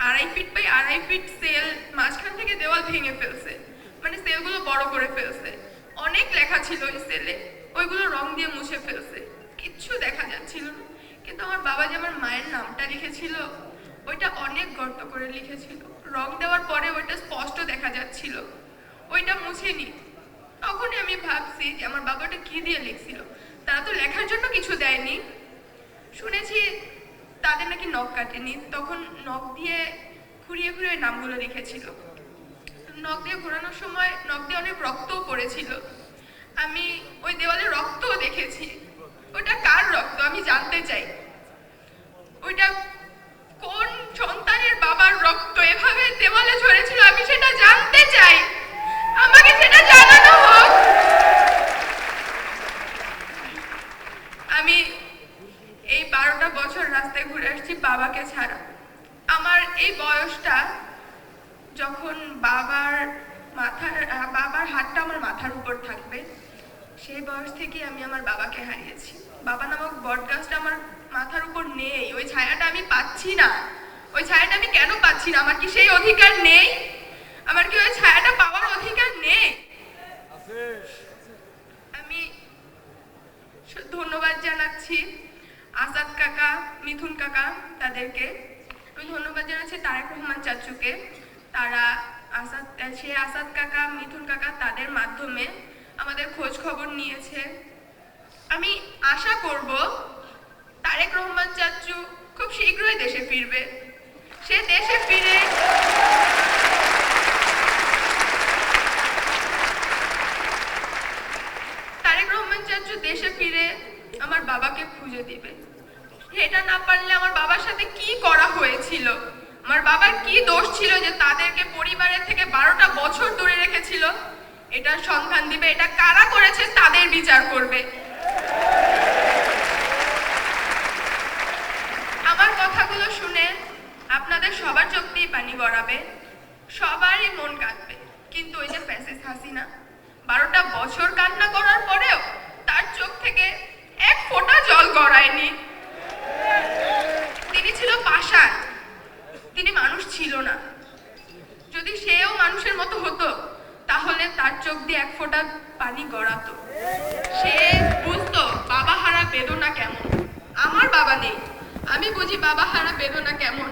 2.5 feet by 2.5 fit sell মাঝখান থেকে দেওয়াল ভেঙে ফেলছে, মানে সেলগুলো বড় করে ফেলছে। অনেক লেখা ছিল ওই সেলে, ওইগুলো রং দিয়ে মুছে ফেলছে, কিচ্ছু দেখা যাচ্ছিল না। কিন্তু আমার বাবা যে আমার মায়ের নামটা লিখেছিল ওইটা অনেক গর্ত করে লিখেছিল, রং দেওয়ার পরে ওইটা স্পষ্ট দেখা যাচ্ছিল, ওইটা মুছেনি। তখনই আমি ভাবছি যে আমার বাবাটা কি দিয়ে লিখছিল, তারা তো লেখার জন্য কিছু দেয়নি। শুনেছি তাদের নাকি নখ কাটেনি, তখন নখ দিয়ে ঘুরিয়ে ঘুরিয়ে নামগুলো লিখেছিল। নখ দিয়ে ঘোরানোর সময় নখ দিয়ে অনেক রক্তও পড়েছিল, আমি ওই দেওয়ালে রক্তও দেখেছি। ওটা কার রক্ত আমি জানতে চাই, ওইটা কোন সন্তানের বাবার রক্ত এভাবে দেওয়ালে ঝরেছিল আমি সেটা জানতে চাই, আমাকে সেটা জানানো হোক। আমি এই 12টা বছর রাস্তায় ঘুরে আসছি বাবাকে ছাড়া। আমার এই বয়সটা যখন বাবার হাতটা আমার মাথার উপর থাকবে, সেই বয়স থেকে আমি আমার বাবাকে হারিয়েছি। বাবা নামক বটগাছটা আমার মাথার উপর নেই, ওই ছায়াটা আমি পাচ্ছি না। ওই ছায়াটা আমি কেন পাচ্ছি না? আমার কি সেই অধিকার নেই? আমার কি ওই ছায়াটা পাওয়ার অধিকার নেই? আমি ধন্যবাদ জানাচ্ছি আসাদ কাকা, মিথুন কাকা, তাদেরকে আমি ধন্যবাদ জানাচ্ছি তারেক রহমান চাচুকে। তারা আসাদ কাকা, মিথুন কাকা তাদের মাধ্যমে আমাদের খোঁজ খবর নিয়েছে। আমি আশা করব তারেক রহমান চাচু খুব শীঘ্রই দেশে ফিরবে। সে দেশে ফিরে তারেক রহমান চাচু দেশে ফিরে আমার বাবাকে খুঁজে দিবে। এটা না পারলে আমার বাবার সাথে কি করা হয়েছিল, আমার বাবার কি দোষ ছিল যে তাদেরকে পরিবারের থেকে 12টা বছর দূরে রেখেছিল, এটার সন্ধান দিবে। এটা কারা করেছে তাদের বিচার করবে। আমার কথাগুলো শুনে আপনাদের সবার চোখ দিয়ে পানি গড়াবে, সবারই মন কাঁদবে। কিন্তু ওই যে ফ্যাসিস্ট হাসিনা 12টা বছর কান্না করার পরেও তার চোখ থেকে এক ফোঁটা জল গড়ায়নি। তিনি ছিল পাষাণ, তিনি মানুষ ছিল না। যদি সেও মানুষের মতো হতো তাহলে তার চোখ দিয়ে এক ফোঁটা পানি গড়াতো। সে বুঝতো বাবা হারা বেদনা কেমন। আমার বাবা নেই, আমি বুঝি বাবা হারা বেদনা কেমন।